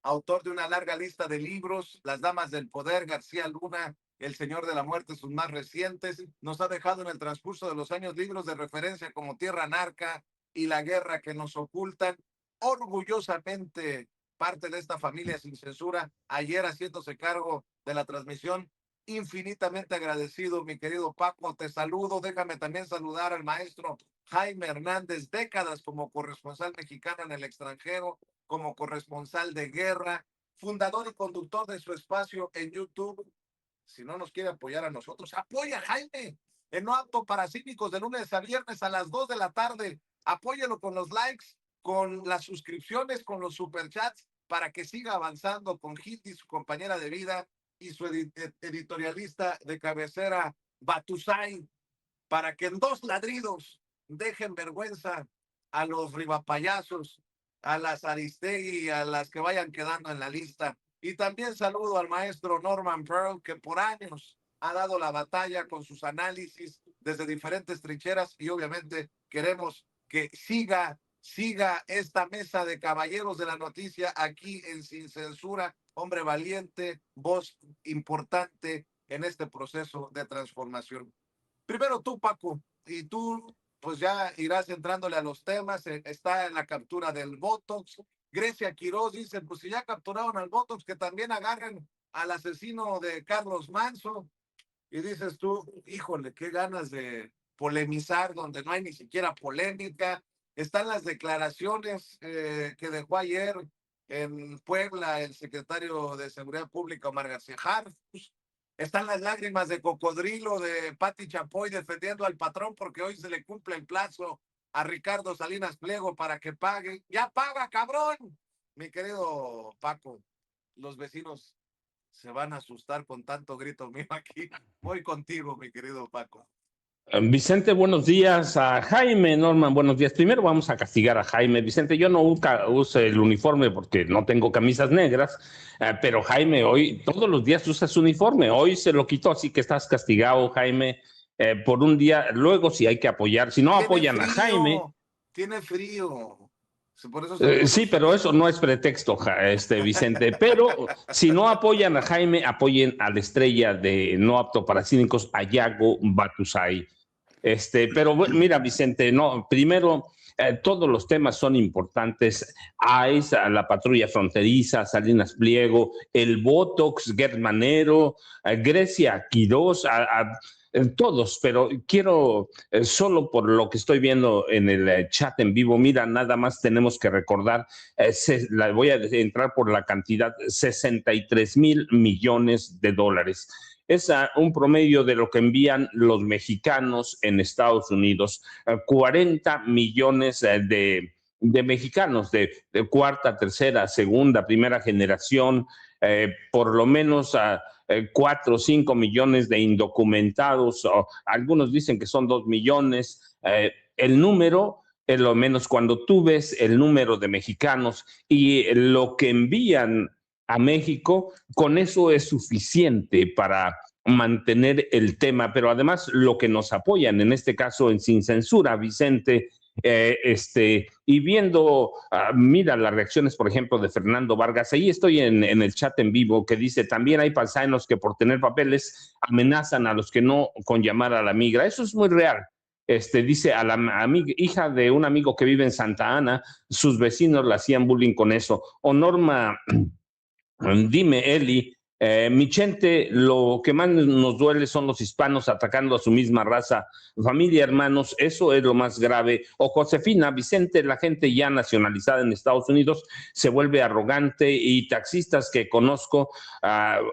autor de una larga lista de libros, Las Damas del Poder, García Luna, El Señor de la Muerte, sus más recientes. Nos ha dejado en el transcurso de los años libros de referencia como Tierra Narca y La Guerra que nos ocultan. Orgullosamente parte de esta familia sin censura, ayer haciéndose cargo de la transmisión. Infinitamente agradecido, mi querido Paco, te saludo. Déjame también saludar al maestro Jaime Hernández, décadas como corresponsal mexicano en el extranjero, como corresponsal de guerra, fundador y conductor de su espacio en YouTube. Si no nos quiere apoyar a nosotros, apoya a Jaime en No Apto para Cínicos de lunes a viernes a las 2 de la tarde. Apóyalo con los likes, con las suscripciones, con los superchats, para que siga avanzando con Hitty, su compañera de vida, y su editorialista de cabecera, Batusay, para que en 2 ladridos dejen vergüenza a los ribapayasos, a las Aristegui, a las que vayan quedando en la lista. Y también saludo al maestro Norman Pearl, que por años ha dado la batalla con sus análisis desde diferentes trincheras, y obviamente queremos que siga esta mesa de caballeros de la noticia aquí en Sin Censura. Hombre valiente, voz importante en este proceso de transformación. Primero tú, Paco, y tú pues ya irás entrándole a los temas. Está en la captura del Botox. Grecia Quiroz dice, pues si ya capturaron al Botox, que también agarren al asesino de Carlos Manso. Y dices tú, híjole, qué ganas de polemizar donde no hay ni siquiera polémica. Están las declaraciones que dejó ayer en Puebla el secretario de Seguridad Pública, Omar García Harfuch. Están las lágrimas de cocodrilo de Pati Chapoy defendiendo al patrón porque hoy se le cumple el plazo a Ricardo Salinas Pliego para que pague. ¡Ya paga, cabrón! Mi querido Paco, los vecinos se van a asustar con tanto grito mío aquí. Voy contigo, mi querido Paco. Vicente, buenos días. A Jaime, Norman, buenos días. Primero vamos a castigar a Jaime. Vicente, yo nunca uso el uniforme porque no tengo camisas negras, pero Jaime, hoy todos los días usas uniforme. Hoy se lo quitó, así que estás castigado, Jaime, por un día. Luego, si hay que apoyar, si no apoyan a Jaime. Tiene frío. Por eso sí, pero eso no es pretexto, Vicente. Pero si no apoyan a Jaime, apoyen a la estrella de No Apto para Cínicos, a Yago Batusay. Pero mira, Vicente, no, primero, todos los temas son importantes. ICE, a la patrulla fronteriza, Salinas Pliego, el Botox, Gert Manero, Grecia Quiroz, todos, pero quiero, solo por lo que estoy viendo en el chat en vivo, mira, nada más tenemos que recordar, voy a entrar por la cantidad, 63,000 millones de dólares. Es un promedio de lo que envían los mexicanos en Estados Unidos, 40 millones de mexicanos de cuarta, tercera, segunda, primera generación, por lo menos 4 o 5 millones de indocumentados, o algunos dicen que son 2 millones. El número, lo menos cuando tú ves el número de mexicanos y lo que envían a México, con eso es suficiente para mantener el tema, pero además lo que nos apoyan, en este caso en Sin Censura, Vicente, y viendo, mira las reacciones, por ejemplo, de Fernando Vargas, ahí estoy en el chat en vivo, que dice, también hay paisanos que por tener papeles amenazan a los que no con llamar a la migra. Eso es muy real. Dice, a la hija de un amigo que vive en Santa Ana, sus vecinos le hacían bullying con eso. O Norma, dime, Eli, Michente, lo que más nos duele son los hispanos atacando a su misma raza, familia, hermanos, eso es lo más grave. O Josefina, Vicente, la gente ya nacionalizada en Estados Unidos se vuelve arrogante, y taxistas que conozco,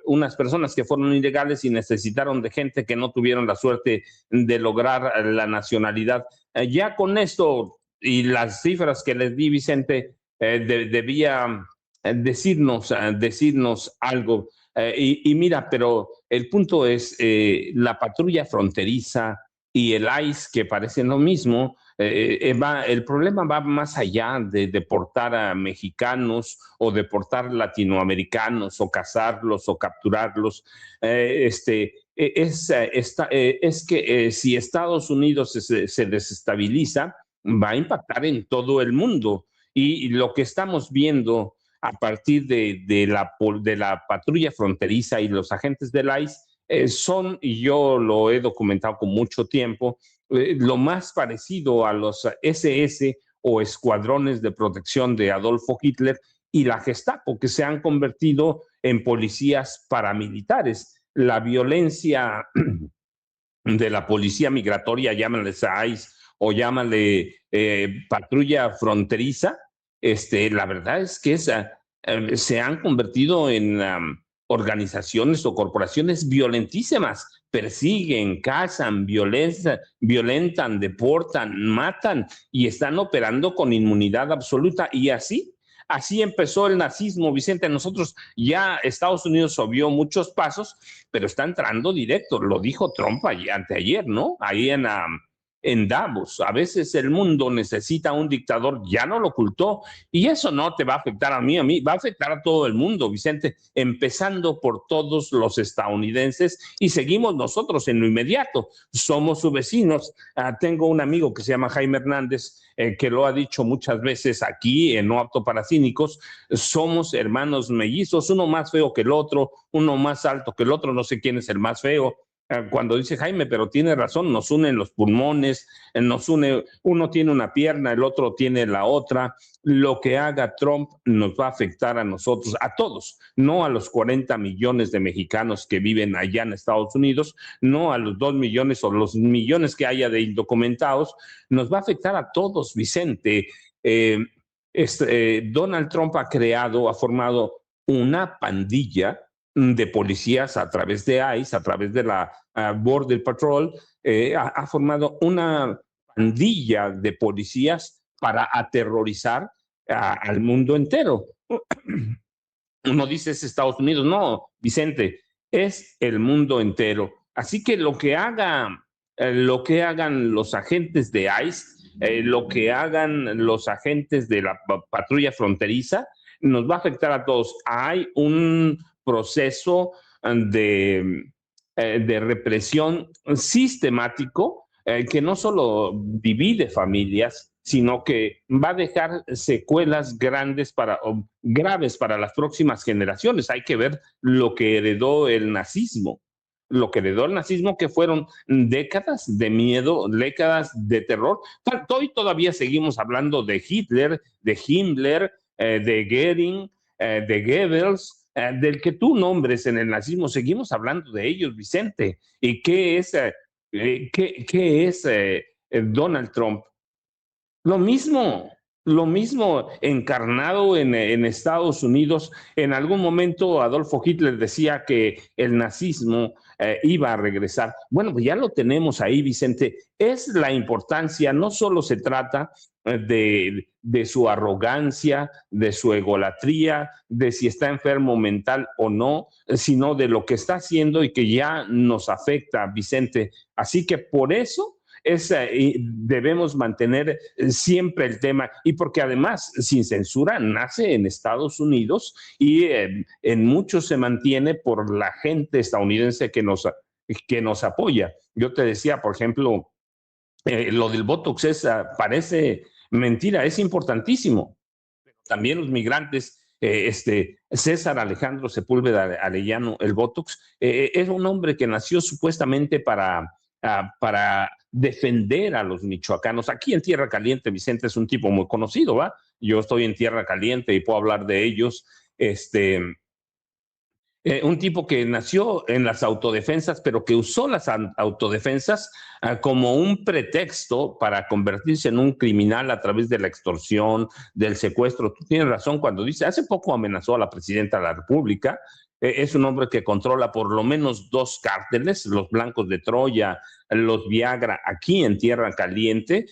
unas personas que fueron ilegales y necesitaron de gente que no tuvieron la suerte de lograr la nacionalidad. Ya con esto y las cifras que les di, Vicente, debía decirnos algo. Y mira, pero el punto es, la patrulla fronteriza y el ICE, que parecen lo mismo, el problema va más allá de deportar a mexicanos o deportar latinoamericanos o cazarlos o capturarlos. Es que si Estados Unidos se desestabiliza, va a impactar en todo el mundo. Y lo que estamos viendo a partir de la patrulla fronteriza y los agentes del ICE son, y yo lo he documentado con mucho tiempo, lo más parecido a los SS o escuadrones de protección de Adolfo Hitler y la Gestapo, que se han convertido en policías paramilitares. La violencia de la policía migratoria, llámale ICE o llámale patrulla fronteriza, la verdad es que se han convertido en organizaciones o corporaciones violentísimas. Persiguen, cazan, violentan, deportan, matan y están operando con inmunidad absoluta. Y así empezó el nazismo, Vicente. Nosotros ya Estados Unidos obvió muchos pasos, pero está entrando directo. Lo dijo Trump anteayer, ¿no? Ahí en Davos. A veces el mundo necesita un dictador, ya no lo ocultó, y eso no te va a afectar a mí, va a afectar a todo el mundo, Vicente, empezando por todos los estadounidenses, y seguimos nosotros en lo inmediato. Somos sus vecinos. Tengo un amigo que se llama Jaime Hernández, que lo ha dicho muchas veces aquí en No Apto para Cínicos. Somos hermanos mellizos, uno más feo que el otro, uno más alto que el otro, no sé quién es el más feo. Cuando dice Jaime, pero tiene razón, nos unen los pulmones, uno tiene una pierna, el otro tiene la otra. Lo que haga Trump nos va a afectar a nosotros, a todos, no a los 40 millones de mexicanos que viven allá en Estados Unidos, no a los 2 millones o los millones que haya de indocumentados, nos va a afectar a todos, Vicente. Donald Trump ha formado una pandilla de policías a través de ICE, a través de la Border Patrol, ha formado una pandilla de policías para aterrorizar al mundo entero. Uno dice es Estados Unidos, no, Vicente, es el mundo entero. Así que lo que hagan los agentes de ICE, lo que hagan los agentes de la patrulla fronteriza, nos va a afectar a todos. Hay un proceso de represión sistemático que no solo divide familias, sino que va a dejar secuelas graves para las próximas generaciones. Hay que ver lo que heredó el nazismo. Que fueron décadas de miedo, décadas de terror. Hoy todavía seguimos hablando de Hitler, de Himmler, de Goering, de Goebbels, del que tú nombres en el nazismo. Seguimos hablando de ellos, Vicente. ¿Y qué es Donald Trump? Lo mismo encarnado en Estados Unidos. En algún momento Adolfo Hitler decía que el nazismo iba a regresar. Bueno, pues ya lo tenemos ahí, Vicente. Es la importancia, no solo se trata de su arrogancia, de su egolatría, de si está enfermo mental o no, sino de lo que está haciendo y que ya nos afecta, Vicente. Así que por eso debemos mantener siempre el tema, y porque además Sin Censura nace en Estados Unidos y en mucho se mantiene por la gente estadounidense que nos apoya. Yo te decía, por ejemplo, lo del Botox parece mentira, es importantísimo. También los migrantes, César Alejandro Sepúlveda Arellano, el Botox, es un hombre que nació supuestamente para defender a los michoacanos. Aquí en Tierra Caliente, Vicente es un tipo muy conocido, ¿va? Yo estoy en Tierra Caliente y puedo hablar de ellos. Un tipo que nació en las autodefensas, pero que usó las autodefensas como un pretexto para convertirse en un criminal a través de la extorsión, del secuestro. Tú tienes razón cuando dice, hace poco amenazó a la presidenta de la República. Es un hombre que controla por lo menos 2 cárteles, los Blancos de Troya, los Viagra, aquí en Tierra Caliente.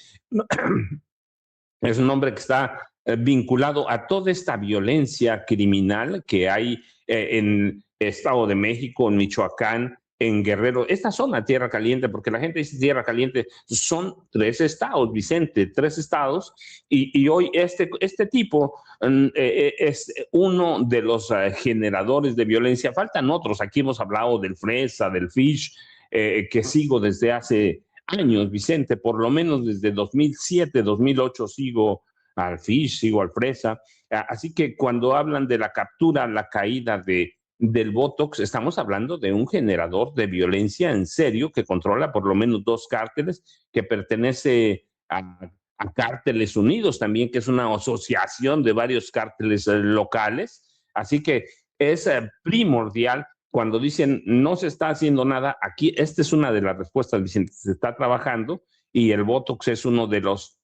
Es un hombre que está vinculado a toda esta violencia criminal que hay en Estado de México, en Michoacán, en Guerrero. Esta zona, Tierra Caliente, porque la gente dice Tierra Caliente, son 3 estados, Vicente, 3 estados, y hoy este tipo es uno de los generadores de violencia. Faltan otros, aquí hemos hablado del Fresa, del Fish, que sigo desde hace años, Vicente, por lo menos desde 2007, 2008 sigo al fish, sigo al fresa. Así que cuando hablan de la captura, la caída del Botox, estamos hablando de un generador de violencia en serio que controla por lo menos dos cárteles, que pertenece a Cárteles Unidos también, que es una asociación de varios cárteles locales. Así que es primordial cuando dicen no se está haciendo nada. Aquí, esta es una de las respuestas, Vicente, se está trabajando y el Botox es uno de los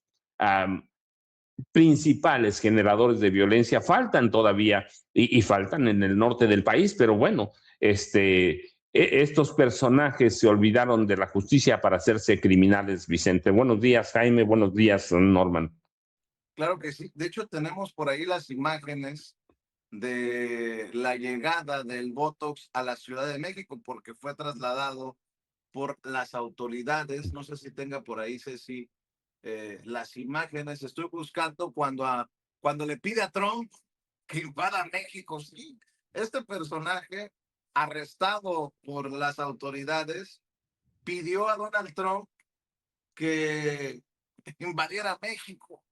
principales generadores de violencia. Faltan todavía y faltan en el norte del país, pero bueno, estos personajes se olvidaron de la justicia para hacerse criminales, Vicente. Buenos días, Jaime. Buenos días, Norman. Claro que sí. De hecho, tenemos por ahí las imágenes de la llegada del Botox a la Ciudad de México, porque fue trasladado por las autoridades. No sé si tenga por ahí, Ceci, las imágenes. Estoy buscando cuando le pide a Trump que invada México. Sí, este personaje, arrestado por las autoridades, pidió a Donald Trump que invadiera México.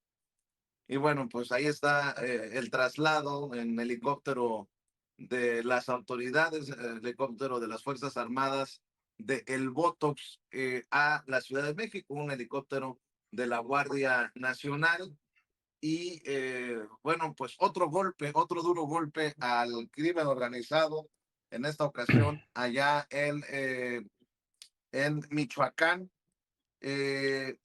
Y bueno, pues ahí está el traslado en helicóptero de las autoridades, helicóptero de las Fuerzas Armadas de el Botox a la Ciudad de México, un helicóptero de la Guardia Nacional. Y bueno, pues otro golpe, otro duro golpe al crimen organizado, en esta ocasión allá en Michoacán. Eh,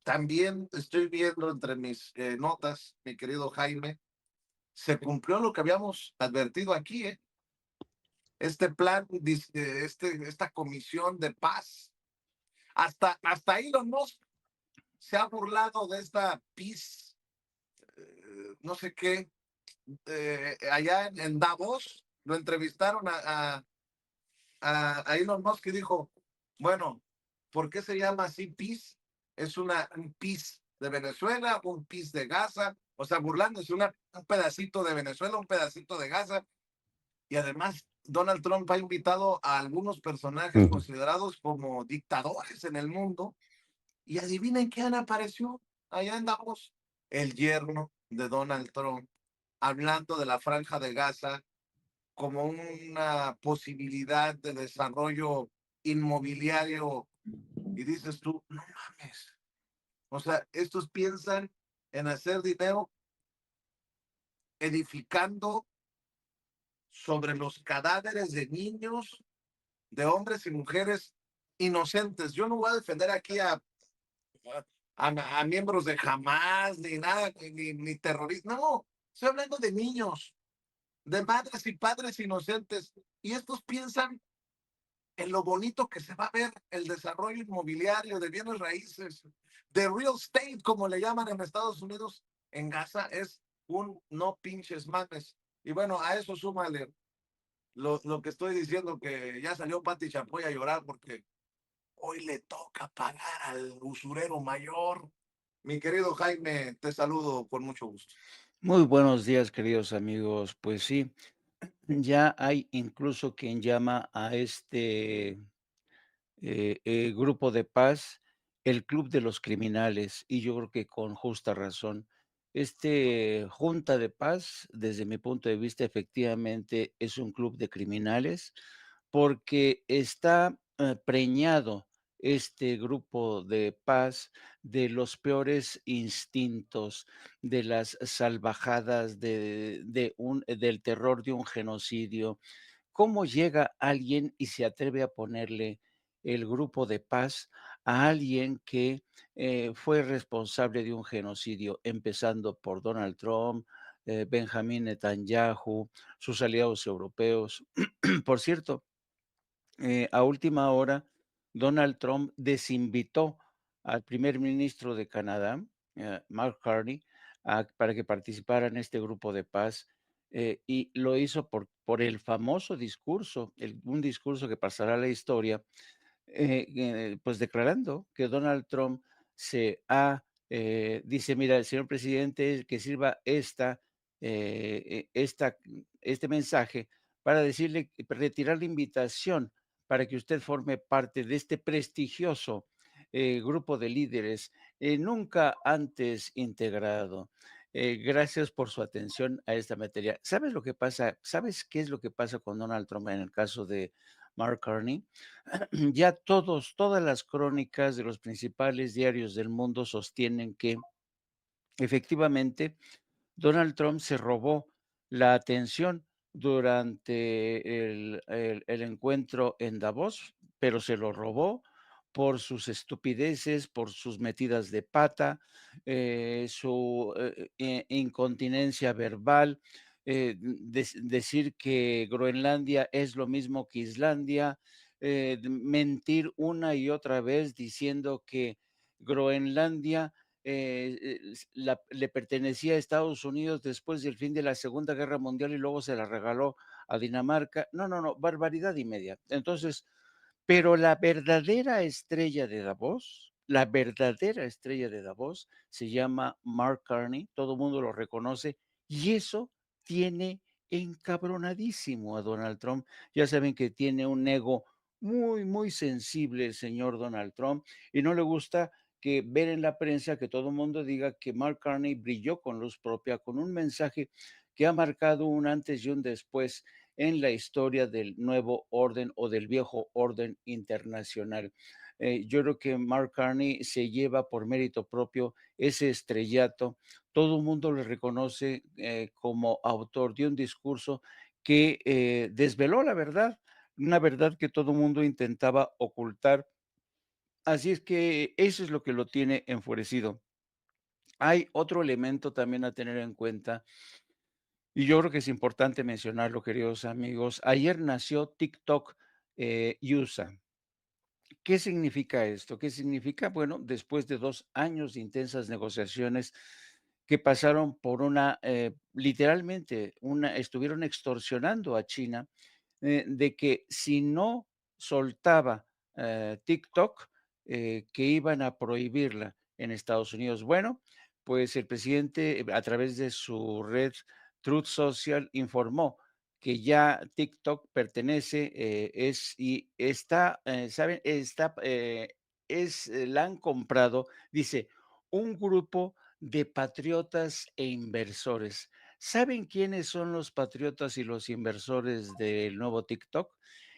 También estoy viendo entre mis notas, mi querido Jaime, se cumplió lo que habíamos advertido aquí, ¿eh? Este plan, esta comisión de paz. Hasta Elon Musk se ha burlado de esta peace, no sé qué, allá en Davos. Lo entrevistaron a Elon Musk y dijo, bueno, ¿por qué se llama así peace? Es un peace de Venezuela, un peace de Gaza, o sea, burlándose un pedacito de Venezuela, un pedacito de Gaza. Y además, Donald Trump ha invitado a algunos personajes considerados como dictadores en el mundo. Y adivinen quién apareció allá en Davos. El yerno de Donald Trump, hablando de la franja de Gaza como una posibilidad de desarrollo inmobiliario. Y dices tú, no mames. O sea, estos piensan en hacer dinero edificando sobre los cadáveres de niños, de hombres y mujeres inocentes. Yo no voy a defender aquí a miembros de Hamas, ni nada, ni terroristas. No, estoy hablando de niños, de madres y padres inocentes. Y estos piensan en lo bonito que se va a ver el desarrollo inmobiliario de bienes raíces, de real estate, como le llaman en Estados Unidos, en Gaza, es un no pinches mames. Y bueno, a eso súmale lo que estoy diciendo, que ya salió Pati Chapoy a llorar porque hoy le toca pagar al usurero mayor. Mi querido Jaime, te saludo con mucho gusto. Muy buenos días, queridos amigos. Pues sí, ya hay incluso quien llama a este grupo de paz el Club de los Criminales, y yo creo que con justa razón. Este Junta de Paz, desde mi punto de vista, efectivamente es un club de criminales, porque está preñado este grupo de paz de los peores instintos, de las salvajadas del terror de un genocidio. ¿Cómo llega alguien y se atreve a ponerle el grupo de paz a alguien que fue responsable de un genocidio, empezando por Donald Trump, Benjamín Netanyahu, sus aliados europeos? Por cierto, a última hora, Donald Trump desinvitó al primer ministro de Canadá, Mark Carney, para que participara en este grupo de paz, y lo hizo por el famoso discurso, un discurso que pasará a la historia, pues declarando que Donald Trump dice, mira, el señor presidente, que sirva este mensaje para decirle, retirar la invitación para que usted forme parte de este prestigioso grupo de líderes nunca antes integrado. Gracias por su atención a esta materia. ¿Sabes lo que pasa? ¿Sabes qué es lo que pasa con Donald Trump en el caso de Mark Carney? Ya todas las crónicas de los principales diarios del mundo sostienen que efectivamente Donald Trump se robó la atención durante el encuentro en Davos, pero se lo robó por sus estupideces, por sus metidas de pata, su incontinencia verbal, decir que Groenlandia es lo mismo que Islandia, mentir una y otra vez diciendo que Groenlandia le pertenecía a Estados Unidos después del fin de la Segunda Guerra Mundial y luego se la regaló a Dinamarca. No, no, no, barbaridad y media. Entonces, pero la verdadera estrella de Davos se llama Mark Carney, todo el mundo lo reconoce, y eso tiene encabronadísimo a Donald Trump. Ya saben que tiene un ego muy, muy sensible el señor Donald Trump y no le gusta que ver en la prensa que todo el mundo diga que Mark Carney brilló con luz propia, con un mensaje que ha marcado un antes y un después en la historia del nuevo orden o del viejo orden internacional. Yo creo que Mark Carney se lleva por mérito propio ese estrellato. Todo el mundo le reconoce como autor de un discurso que desveló la verdad, una verdad que todo el mundo intentaba ocultar. Así es que eso es lo que lo tiene enfurecido. Hay otro elemento también a tener en cuenta, y yo creo que es importante mencionarlo, queridos amigos. Ayer nació TikTok USA. ¿Qué significa esto? ¿Qué significa? Bueno, después de 2 años de intensas negociaciones que pasaron por literalmente, estuvieron extorsionando a China de que si no soltaba TikTok, que iban a prohibirla en Estados Unidos. Bueno, pues el presidente a través de su red Truth Social informó que ya TikTok pertenece, es y está, ¿saben? La han comprado, dice, un grupo de patriotas e inversores. ¿Saben quiénes son los patriotas y los inversores del nuevo TikTok?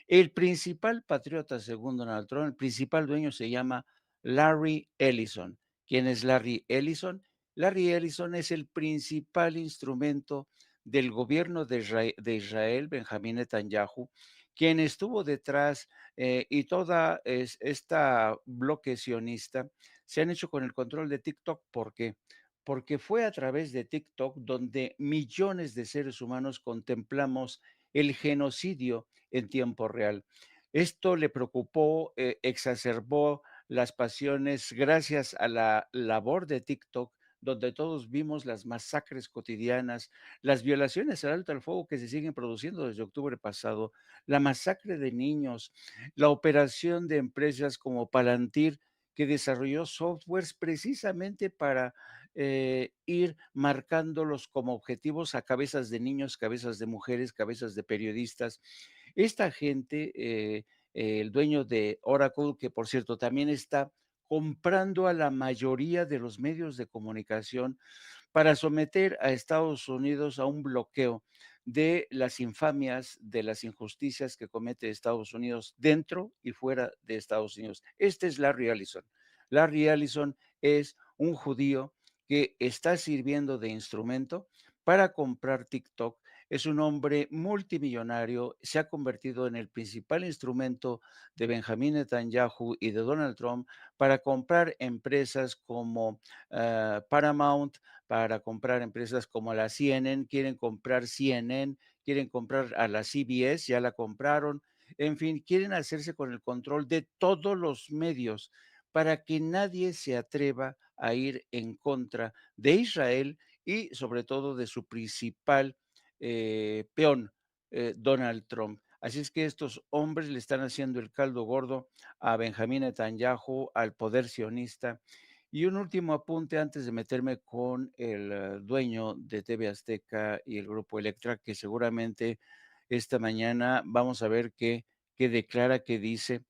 El principal patriota, según Donald Trump, el principal dueño se llama Larry Ellison. ¿Quién es Larry Ellison? Larry Ellison es el principal instrumento del gobierno de Israel, Benjamín Netanyahu, quien estuvo detrás y toda esta bloque sionista se han hecho con el control de TikTok. ¿Por qué? Porque fue a través de TikTok donde millones de seres humanos contemplamos el genocidio en tiempo real. Esto le preocupó, exacerbó las pasiones gracias a la labor de TikTok, donde todos vimos las masacres cotidianas, las violaciones al alto al fuego que se siguen produciendo desde octubre pasado, la masacre de niños, la operación de empresas como Palantir, que desarrolló softwares precisamente para ir marcándolos como objetivos a cabezas de niños, cabezas de mujeres, cabezas de periodistas. Esta gente, el dueño de Oracle, que por cierto también está comprando a la mayoría de los medios de comunicación para someter a Estados Unidos a un bloqueo de las infamias, de las injusticias que comete Estados Unidos dentro y fuera de Estados Unidos. Este es Larry Ellison. Larry Ellison es un judío que está sirviendo de instrumento para comprar TikTok. Es un hombre multimillonario, se ha convertido en el principal instrumento de Benjamín Netanyahu y de Donald Trump para comprar empresas como Paramount, para comprar empresas como la CNN, quieren comprar CNN, quieren comprar a la CBS, ya la compraron, en fin, quieren hacerse con el control de todos los medios para que nadie se atreva a ir en contra de Israel y sobre todo de su principal peón, Donald Trump. Así es que estos hombres le están haciendo el caldo gordo a Benjamín Netanyahu, al poder sionista. Y un último apunte antes de meterme con el dueño de TV Azteca y el grupo Electra, que seguramente esta mañana vamos a ver qué declara, qué dice,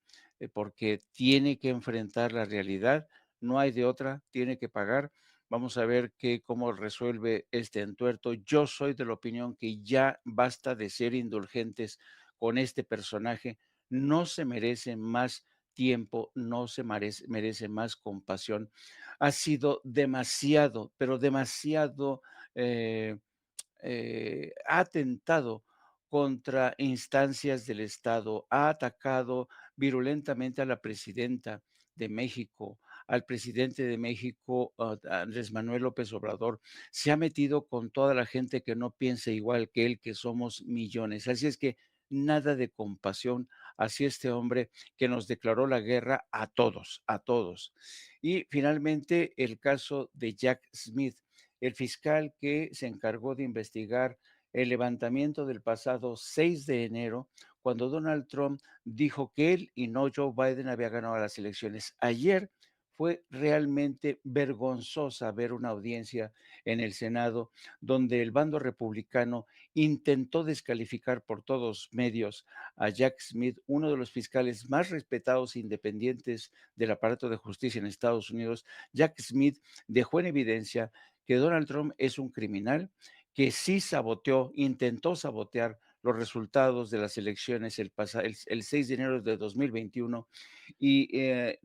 porque tiene que enfrentar la realidad, no hay de otra, tiene que pagar. Vamos a ver cómo resuelve este entuerto. Yo soy de la opinión que ya basta de ser indulgentes con este personaje. No se merece más tiempo, no se merece más compasión. Ha sido demasiado, pero demasiado, eh, ha atentado contra instancias del Estado, ha atacado virulentamente a la presidenta de México, al presidente de México, Andrés Manuel López Obrador. Se ha metido con toda la gente que no piensa igual que él, que somos millones. Así es que nada de compasión hacia este hombre que nos declaró la guerra a todos, a todos. Y finalmente el caso de Jack Smith, el fiscal que se encargó de investigar el levantamiento del pasado 6 de enero, cuando Donald Trump dijo que él y no Joe Biden había ganado las elecciones. Ayer fue realmente vergonzosa ver una audiencia en el Senado donde el bando republicano intentó descalificar por todos medios a Jack Smith, uno de los fiscales más respetados e independientes del aparato de justicia en Estados Unidos. Jack Smith dejó en evidencia que Donald Trump es un criminal, que sí saboteó, intentó sabotear los resultados de las elecciones el 6 de enero de 2021 y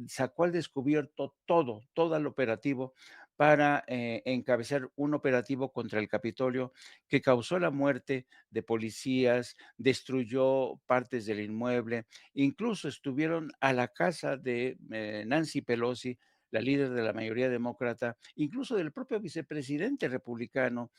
sacó al descubierto todo el operativo para encabezar un operativo contra el Capitolio que causó la muerte de policías, destruyó partes del inmueble, incluso estuvieron a la casa de Nancy Pelosi, la líder de la mayoría demócrata, incluso del propio vicepresidente republicano,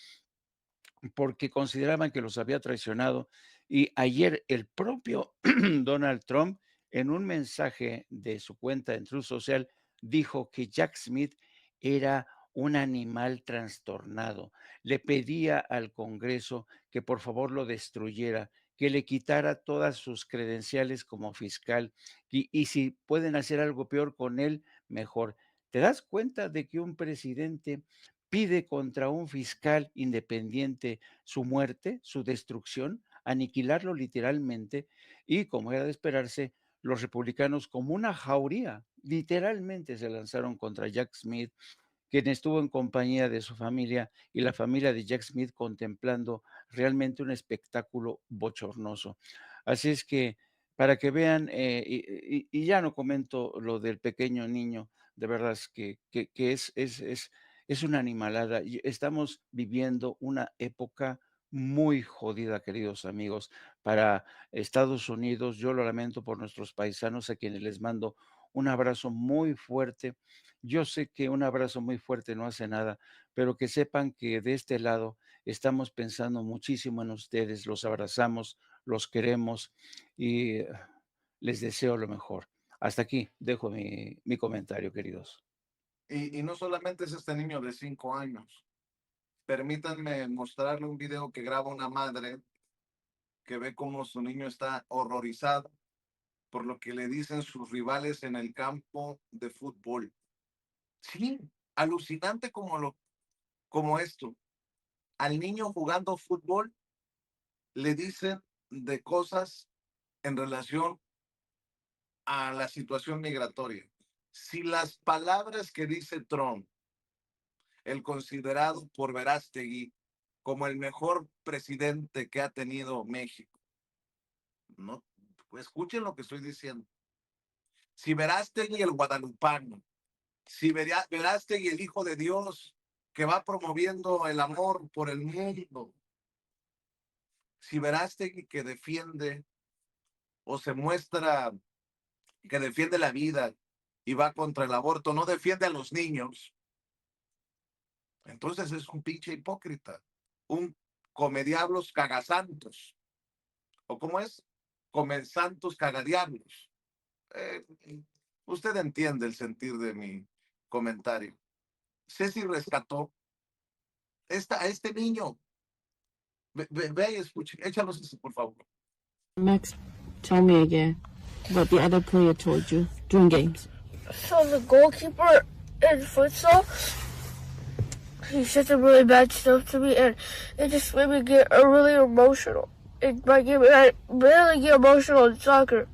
porque consideraban que los había traicionado. Y ayer el propio Donald Trump, en un mensaje de su cuenta en Truth Social, dijo que Jack Smith era un animal trastornado. Le pedía al Congreso que por favor lo destruyera, que le quitara todas sus credenciales como fiscal y si pueden hacer algo peor con él, mejor. ¿Te das cuenta de que un presidente pide contra un fiscal independiente su muerte, su destrucción, aniquilarlo literalmente? Y como era de esperarse, los republicanos, como una jauría, literalmente se lanzaron contra Jack Smith, quien estuvo en compañía de su familia y la familia de Jack Smith contemplando realmente un espectáculo bochornoso. Así es que para que vean, y ya no comento lo del pequeño niño, de verdad es que es una animalada. Y estamos viviendo una época muy jodida, queridos amigos, para Estados Unidos. Yo lo lamento por nuestros paisanos, a quienes les mando un abrazo muy fuerte. Yo sé que un abrazo muy fuerte no hace nada, pero que sepan que de este lado estamos pensando muchísimo en ustedes, los abrazamos, los queremos y les deseo lo mejor. Hasta aquí dejo mi comentario, queridos. Y no solamente es este niño de 5 años. Permítanme mostrarle un video que graba una madre que ve cómo su niño está horrorizado por lo que le dicen sus rivales en el campo de fútbol. Sí, alucinante como esto. Al niño jugando fútbol le dicen de cosas en relación a la situación migratoria. Si las palabras que dice Trump, el considerado por Verástegui como el mejor presidente que ha tenido México, no, pues escuchen lo que estoy diciendo. Si Verástegui el guadalupano, si Verástegui el hijo de Dios que va promoviendo el amor por el mundo, si Verástegui que defiende o se muestra que defiende la vida y va contra el aborto, no defiende a los niños, entonces es un pinche hipócrita, un comediablos cagasantos, o cómo es, comensantos cagadiablos. Usted entiende el sentir de mi comentario. Ceci rescató a este niño. Ve y escuche, échalos eso, por favor. Max, tell me again what the other player told you during games. So the goalkeeper in futsal, he said some really bad stuff to me, and it just made me get really emotional. I barely get emotional in soccer.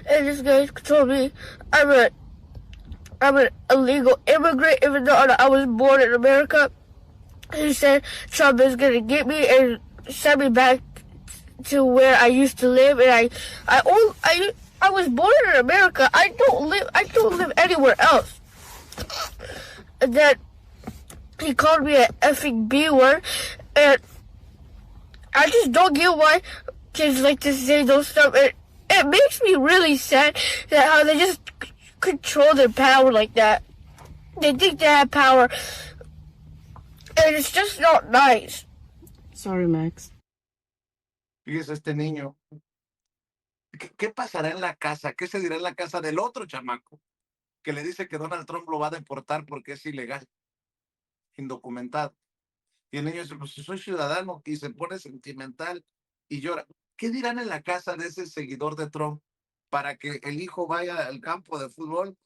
And this guy told me I'm an illegal immigrant, even though I was born in America. He said Trump is gonna get me and send me back to where I used to live, and I was born in America. I don't live anywhere else. And then he called me an effing B word, and I just don't get why kids like to say those stuff. It makes me really sad that how they just control their power like that. They think they have power, and it's just not nice. Sorry, Max. Fíjese este niño. ¿Qué pasará en la casa? ¿Qué se dirá en la casa del otro chamaco que le dice que Donald Trump lo va a deportar porque es ilegal, indocumentado? Y el niño dice, pues si soy ciudadano, y se pone sentimental y llora. ¿Qué dirán en la casa de ese seguidor de Trump para que el hijo vaya al campo de fútbol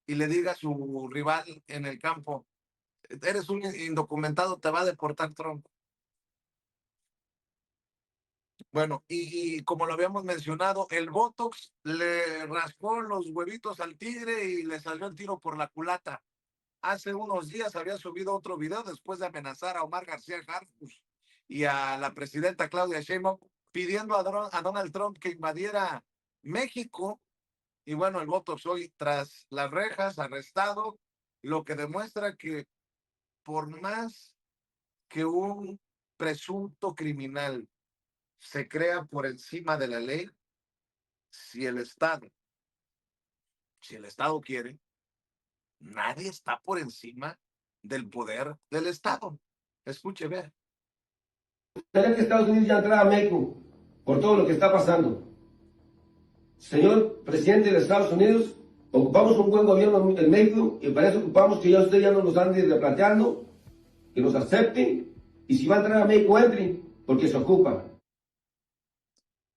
y le diga a su rival en el campo, eres un indocumentado, te va a deportar Trump? Bueno, y como lo habíamos mencionado, el Botox le raspó los huevitos al tigre y le salió el tiro por la culata. Hace unos días había subido otro video después de amenazar a Omar García Harfuch y a la presidenta Claudia Sheinbaum pidiendo a Donald Trump que invadiera México. Y bueno, el Botox hoy tras las rejas, arrestado, lo que demuestra que por más que un presunto criminal se crea por encima de la ley, si el Estado quiere, nadie está por encima del poder del Estado. Escuche, vea. Gustaría que Estados Unidos ya entrara a México por todo lo que está pasando. Señor presidente de Estados Unidos, ocupamos un buen gobierno en México y para eso ocupamos que ya usted ya no nos ande replanteando, que nos acepten y si va a entrar a México, entre, porque se ocupa.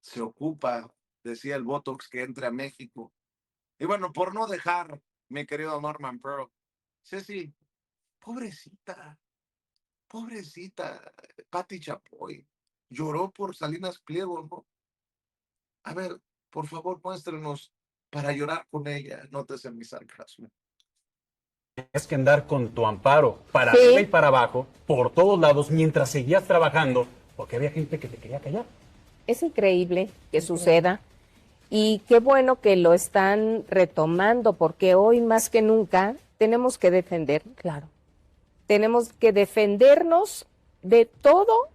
Se ocupa, decía el Botox, que entre a México. Y bueno, por no dejar, mi querido Norman Pearl, Ceci, pobrecita, Pati Chapoy, lloró por Salinas Pliego, ¿no? A ver, por favor, muéstrenos para llorar con ella, nótese mi sarcasmo. Tienes que andar con tu amparo para Sí. arriba y para abajo, por todos lados, mientras seguías trabajando, porque había gente que te quería callar. Es increíble que suceda y qué bueno que lo están retomando porque hoy más que nunca tenemos que defender, claro, tenemos que defendernos de todo.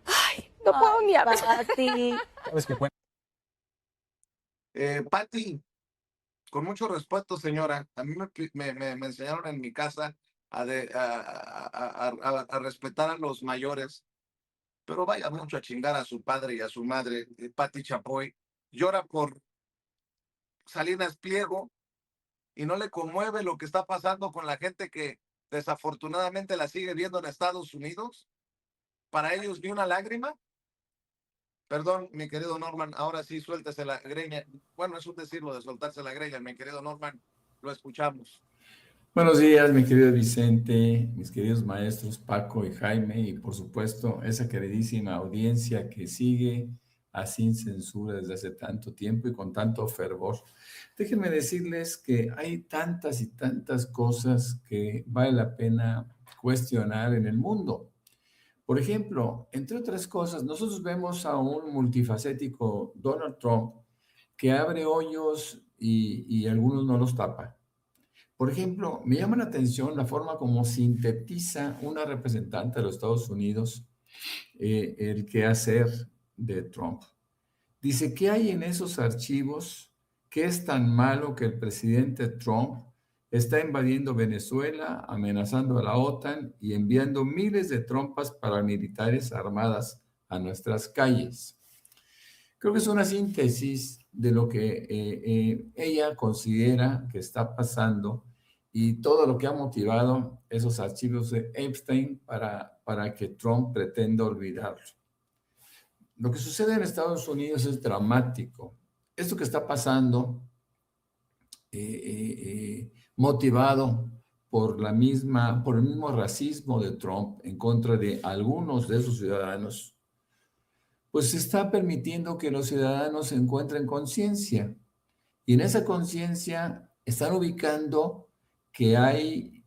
Ay, no puedo ni hablar. ¿Sabes qué? Pati, con mucho respeto, señora, a mí me enseñaron en mi casa a respetar a los mayores, pero vaya mucho a chingar a su padre y a su madre. Pati Chapoy llora por Salinas Pliego y no le conmueve lo que está pasando con la gente que desafortunadamente la sigue viendo en Estados Unidos. Para ellos ni una lágrima. Perdón, mi querido Norman, ahora sí suéltese la greña. Bueno, es un decirlo de soltarse la greña, mi querido Norman, lo escuchamos. Buenos días, mi querido Vicente, mis queridos maestros Paco y Jaime, y por supuesto esa queridísima audiencia que sigue a Sin Censura desde hace tanto tiempo y con tanto fervor. Déjenme decirles que hay tantas y tantas cosas que vale la pena cuestionar en el mundo. Por ejemplo, entre otras cosas, nosotros vemos a un multifacético Donald Trump que abre hoyos y algunos no los tapa. Por ejemplo, me llama la atención la forma como sintetiza una representante de los Estados Unidos el quehacer de Trump. Dice, ¿qué hay en esos archivos? ¿Qué es tan malo que el presidente Trump está invadiendo Venezuela, amenazando a la OTAN y enviando miles de tropas paramilitares armadas a nuestras calles? Creo que es una síntesis de lo que ella considera que está pasando y todo lo que ha motivado esos archivos de Epstein para que Trump pretenda olvidarlo. Lo que sucede en Estados Unidos es dramático. Esto que está pasando, motivado por el mismo racismo de Trump en contra de algunos de sus ciudadanos, pues está permitiendo que los ciudadanos se encuentren conciencia. Y en esa conciencia están ubicando que hay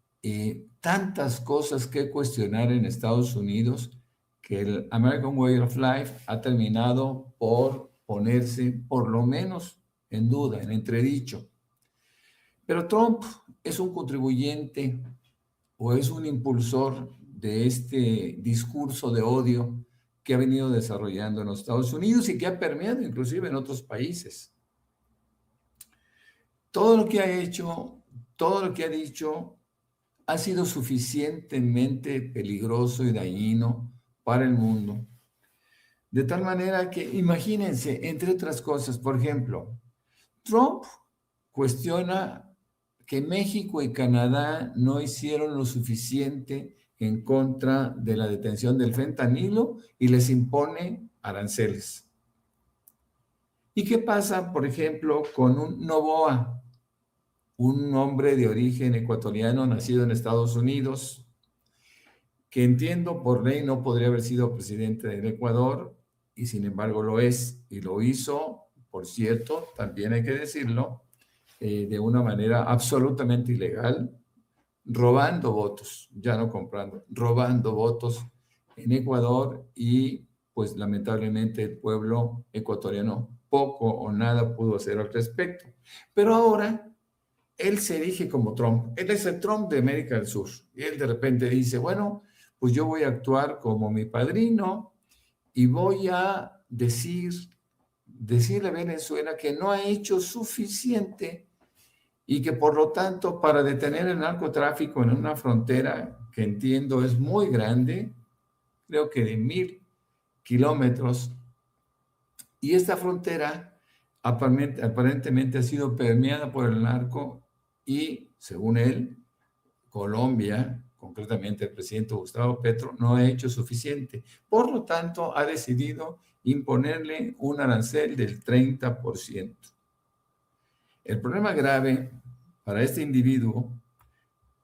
tantas cosas que cuestionar en Estados Unidos que el American Way of Life ha terminado por ponerse por lo menos en duda, en entredicho. Pero Trump es un contribuyente o es un impulsor de este discurso de odio que ha venido desarrollando en los Estados Unidos y que ha permeado inclusive en otros países. Todo lo que ha hecho, todo lo que ha dicho ha sido suficientemente peligroso y dañino para el mundo. De tal manera que, imagínense, entre otras cosas, por ejemplo, Trump cuestiona que México y Canadá no hicieron lo suficiente en contra de la detención del fentanilo y les impone aranceles. ¿Y qué pasa, por ejemplo, con un Noboa, un hombre de origen ecuatoriano nacido en Estados Unidos, que entiendo por ley no podría haber sido presidente del Ecuador, y sin embargo lo es, y lo hizo, por cierto, también hay que decirlo, de una manera absolutamente ilegal, robando votos, ya no comprando, robando votos en Ecuador, y pues lamentablemente el pueblo ecuatoriano poco o nada pudo hacer al respecto. Pero ahora él se erige como Trump, él es el Trump de América del Sur, y él de repente dice, bueno, pues yo voy a actuar como mi padrino y voy a decirle a Venezuela que no ha hecho suficiente y que por lo tanto para detener el narcotráfico en una frontera que entiendo es muy grande, creo que de 1,000 kilómetros, y esta frontera aparentemente ha sido permeada por el narco y, según él, Colombia, concretamente el presidente Gustavo Petro, no ha hecho suficiente. Por lo tanto, ha decidido imponerle un arancel del 30%. El problema grave para este individuo,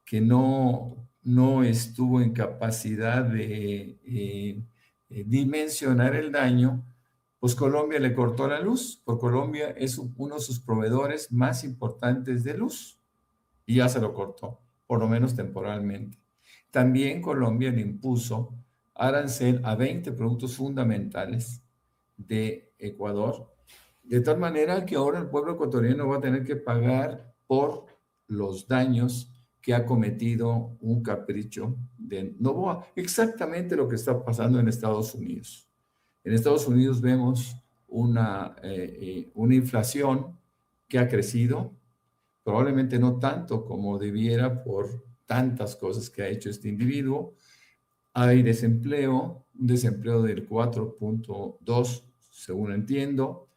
que no estuvo en capacidad de dimensionar el daño, pues Colombia le cortó la luz, porque Colombia es uno de sus proveedores más importantes de luz, y ya se lo cortó, por lo menos temporalmente. También Colombia le impuso arancel a 20 productos fundamentales de Ecuador, de tal manera que ahora el pueblo ecuatoriano va a tener que pagar por los daños que ha cometido un capricho de Noboa. Exactamente lo que está pasando en Estados Unidos. En Estados Unidos vemos una inflación que ha crecido, probablemente no tanto como debiera por tantas cosas que ha hecho este individuo. Hay desempleo, un desempleo del 4.2, según entiendo.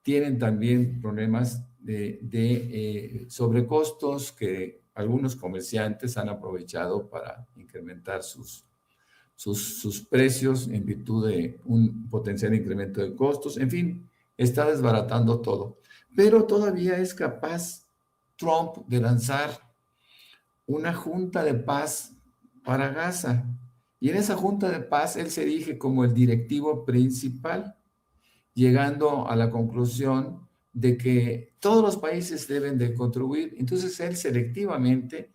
Tienen también problemas de sobrecostos que algunos comerciantes han aprovechado para incrementar sus precios en virtud de un potencial incremento de costos. En fin, está desbaratando todo. Pero todavía es capaz Trump de lanzar una junta de paz para Gaza. Y en esa junta de paz él se erige como el directivo principal, llegando a la conclusión de que todos los países deben de contribuir. Entonces él selectivamente,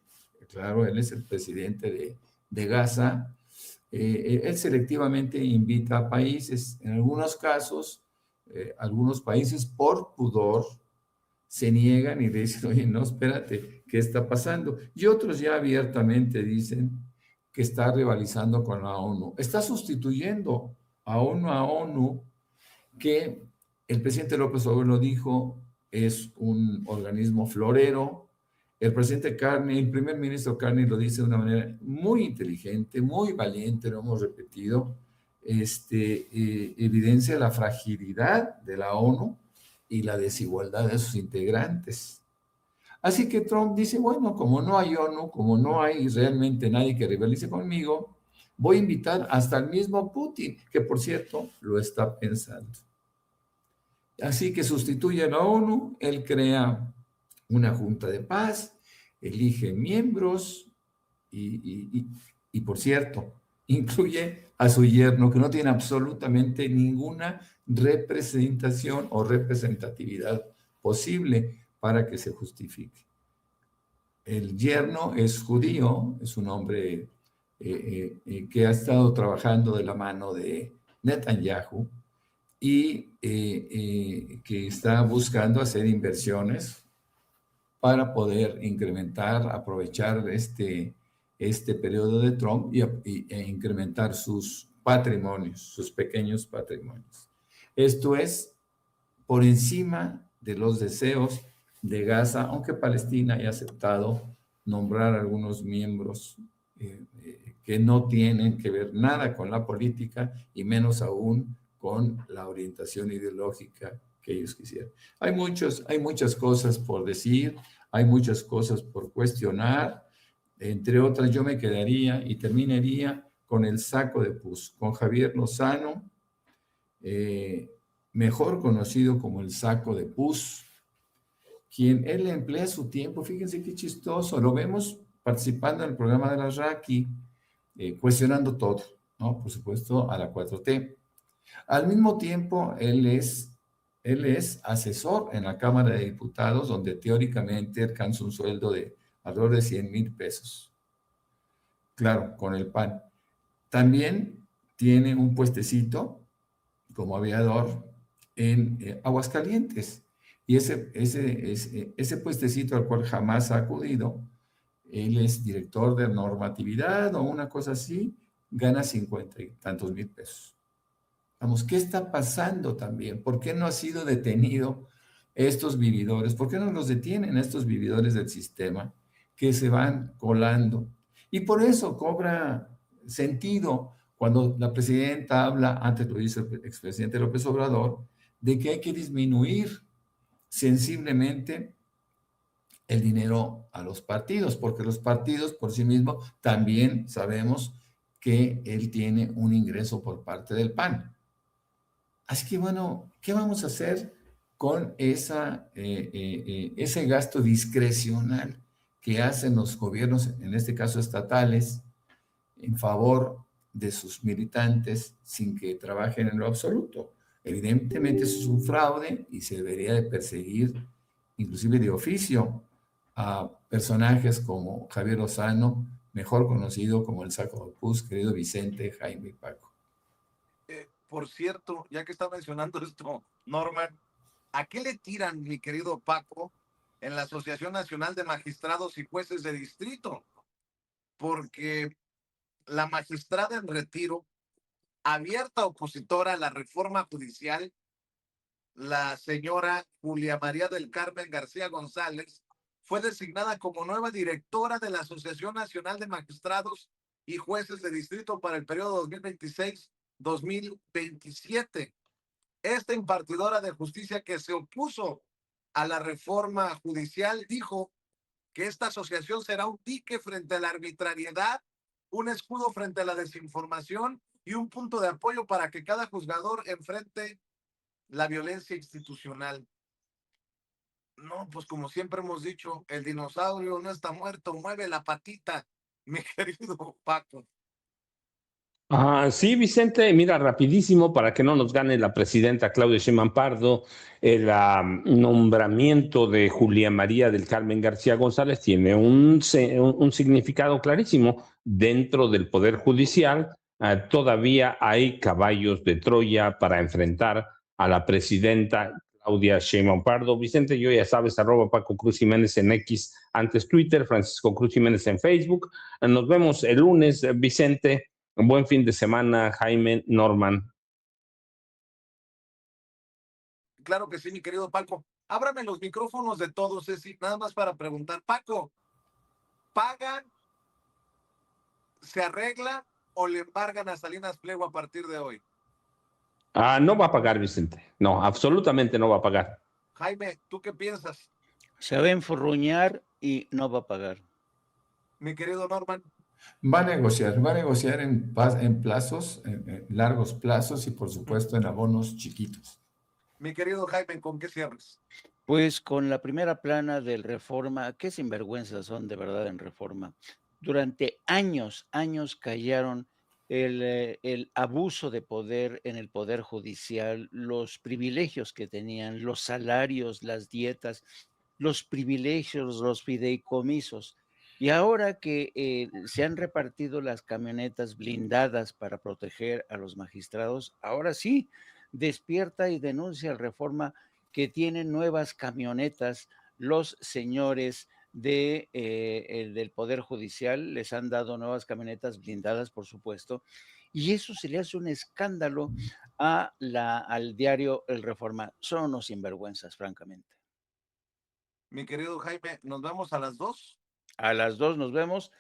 claro, él es el presidente de Gaza, él selectivamente invita a países. En algunos casos, algunos países por pudor se niegan y dicen, oye, no, espérate, ¿qué está pasando? Y otros ya abiertamente dicen que está rivalizando con la ONU. Está sustituyendo a ONU, que el presidente López Obrador lo dijo, es un organismo florero. El presidente Carney, el primer ministro Carney lo dice de una manera muy inteligente, muy valiente, lo hemos repetido, evidencia la fragilidad de la ONU y la desigualdad de sus integrantes. Así que Trump dice, bueno, como no hay ONU, como no hay realmente nadie que rivalice conmigo, voy a invitar hasta el mismo Putin, que por cierto lo está pensando. Así que sustituye a la ONU, él crea una junta de paz, elige miembros y por cierto, incluye a su yerno, que no tiene absolutamente ninguna representación o representatividad posible para que se justifique. el yerno es judío, es un hombre que ha estado trabajando de la mano de Netanyahu y que está buscando hacer inversiones para poder incrementar, aprovechar este periodo de Trump e incrementar sus patrimonios, sus pequeños patrimonios. Esto es por encima de los deseos de Gaza, aunque Palestina haya aceptado nombrar algunos miembros que no tienen que ver nada con la política y menos aún con la orientación ideológica que ellos quisieran. Hay muchas cosas por decir, hay muchas cosas por cuestionar, entre otras yo me quedaría y terminaría con el saco de pus, con Javier Lozano, mejor conocido como el saco de pus, quien él emplea su tiempo, fíjense qué chistoso, lo vemos participando en el programa de la Raki, cuestionando todo, ¿no? Por supuesto, a la 4T. Al mismo tiempo, él es asesor en la Cámara de Diputados, donde teóricamente alcanza un sueldo de alrededor de 100,000 pesos. Claro, con el PAN. También tiene un puestecito como aviador en Aguascalientes. Y ese puestecito al cual jamás ha acudido, él es director de normatividad o una cosa así, gana 50 y tantos mil pesos. Vamos, ¿qué está pasando también? ¿Por qué no ha sido detenido estos vividores? ¿Por qué no los detienen estos vividores del sistema que se van colando? Y por eso cobra sentido cuando la presidenta habla, antes lo dice el expresidente López Obrador, de que hay que disminuir sensiblemente el dinero a los partidos, porque los partidos por sí mismos también sabemos que él tiene un ingreso por parte del PAN. Así que bueno, ¿qué vamos a hacer con ese gasto discrecional que hacen los gobiernos, en este caso estatales, en favor de sus militantes sin que trabajen en lo absoluto? Evidentemente eso es un fraude y se debería de perseguir, inclusive de oficio, a personajes como Javier Lozano, mejor conocido como el saco de pus, querido Vicente, Jaime y Paco. Por cierto, ya que está mencionando esto, Norman, ¿a qué le tiran, mi querido Paco, en la Asociación Nacional de Magistrados y Jueces de Distrito? Porque la magistrada en retiro, abierta opositora a la reforma judicial, la señora Julia María del Carmen García González, fue designada como nueva directora de la Asociación Nacional de Magistrados y Jueces de Distrito para el periodo 2026-2027. Esta impartidora de justicia, que se opuso a la reforma judicial, dijo que esta asociación será un dique frente a la arbitrariedad, un escudo frente a la desinformación y un punto de apoyo para que cada juzgador enfrente la violencia institucional. No, pues como siempre hemos dicho, el dinosaurio no está muerto, mueve la patita, mi querido Paco. Sí, Vicente, mira, rapidísimo, para que no nos gane la presidenta Claudia Sheinbaum Pardo, el nombramiento de Julia María del Carmen García González tiene un significado clarísimo. Dentro del Poder Judicial todavía hay caballos de Troya para enfrentar a la presidenta Claudia Sheinbaum Pardo. Vicente, yo ya sabes, @Paco Cruz Jiménez en X, antes Twitter, Francisco Cruz Jiménez en Facebook. Nos vemos el lunes, Vicente. Un buen fin de semana, Jaime, Norman. Claro que sí, mi querido Paco. Ábrame los micrófonos de todos, nada más para preguntar. Paco, ¿pagan, se arregla o le embargan a Salinas Pliego a partir de hoy? No va a pagar, Vicente. No, absolutamente no va a pagar. Jaime, ¿tú qué piensas? Se va a enfurruñar y no va a pagar. Mi querido Norman. Va a negociar en plazos, en largos plazos y por supuesto en abonos chiquitos. Mi querido Jaime, ¿con qué cierres? Pues con la primera plana del Reforma, qué sinvergüenzas son de verdad en Reforma. Durante años callaron el abuso de poder en el Poder Judicial, los privilegios que tenían, los salarios, las dietas. los privilegios, los fideicomisos. Y ahora que se han repartido las camionetas blindadas para proteger a los magistrados, ahora sí despierta y denuncia el Reforma que tienen nuevas camionetas los señores del Poder Judicial, les han dado nuevas camionetas blindadas, por supuesto, y eso se le hace un escándalo al diario El Reforma. Son unos sinvergüenzas, francamente. Mi querido Jaime, nos vemos a las 2. A las 2 nos vemos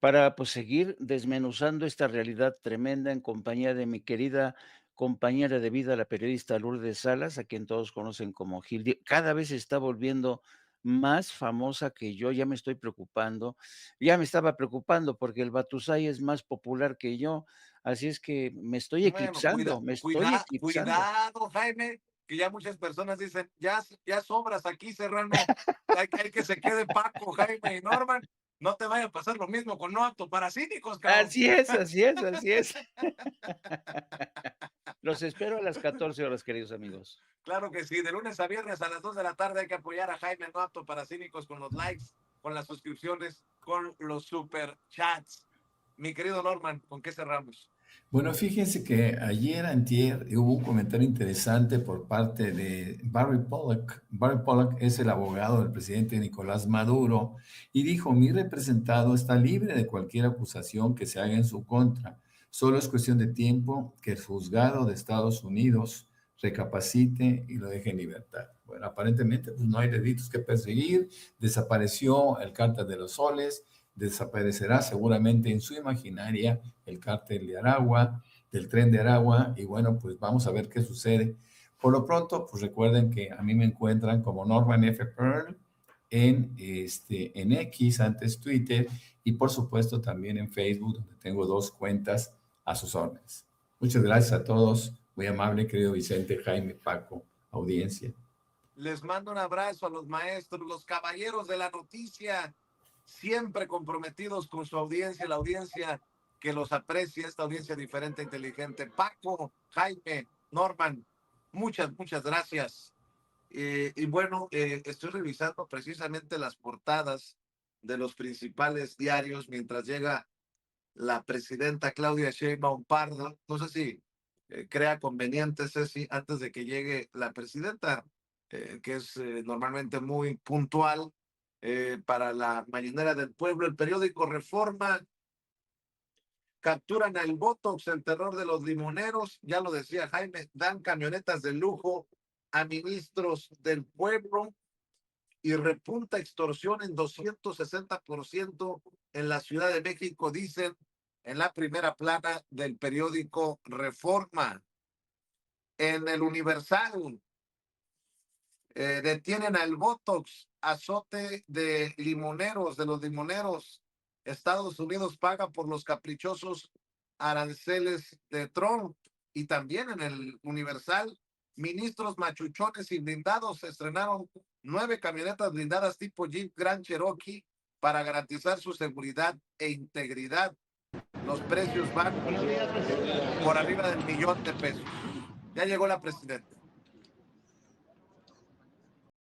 para pues seguir desmenuzando esta realidad tremenda en compañía de mi querida compañera de vida, la periodista Lourdes Salas, a quien todos conocen como Gildi. Cada vez se está volviendo más famosa que yo, ya me estoy preocupando, ya me estaba preocupando porque el Batusay es más popular que yo, así es que me estoy eclipsando, Cuidado, Jaime, que ya muchas personas dicen, ya sobras aquí, Serrano, hay que se quede Paco, Jaime y Norman. No te vaya a pasar lo mismo con No Apto para Cínicos, cabrón. Así es. Los espero a las 14 horas, queridos amigos. Claro que sí, de lunes a viernes a las 2 de la tarde hay que apoyar a Jaime No Apto para Cínicos con los likes, con las suscripciones, con los super chats. Mi querido Norman, ¿con qué cerramos? Bueno, fíjense que ayer, antier, hubo un comentario interesante por parte de Barry Pollock. Barry Pollock es el abogado del presidente Nicolás Maduro y dijo, mi representado está libre de cualquier acusación que se haga en su contra. Solo es cuestión de tiempo que el juzgado de Estados Unidos recapacite y lo deje en libertad. Bueno, aparentemente pues, no hay delitos que perseguir, desapareció el Cártel de los Soles, desaparecerá seguramente en su imaginaria el cártel de Aragua, del Tren de Aragua, y bueno, pues vamos a ver qué sucede. Por lo pronto, pues recuerden que a mí me encuentran como Norman F. Pearl en X, antes Twitter, y por supuesto también en Facebook, donde tengo 2 cuentas a sus órdenes. Muchas gracias a todos, muy amable, querido Vicente, Jaime, Paco, audiencia. Les mando un abrazo a los maestros, los caballeros de la noticia, siempre comprometidos con su audiencia, la audiencia que los aprecia, esta audiencia diferente, inteligente. Paco, Jaime, Norman, muchas gracias. Y bueno, estoy revisando precisamente las portadas de los principales diarios mientras llega la presidenta Claudia Sheinbaum Pardo. No sé si crea conveniente, Ceci, antes de que llegue la presidenta, que es normalmente muy puntual, para la mañanera del pueblo, el periódico Reforma. Capturan al Botox, el terror de los limoneros, ya lo decía Jaime, dan camionetas de lujo a ministros del pueblo y repunta extorsión en 260% en la Ciudad de México, dicen en la primera plana del periódico Reforma. En el Universal, detienen al Botox, azote de limoneros, de los limoneros. Estados Unidos paga por los caprichosos aranceles de Trump. Y también en el Universal, ministros machuchones y blindados estrenaron 9 camionetas blindadas tipo Jeep Grand Cherokee para garantizar su seguridad e integridad. Los precios van por arriba del $1,000,000. Ya llegó la presidenta.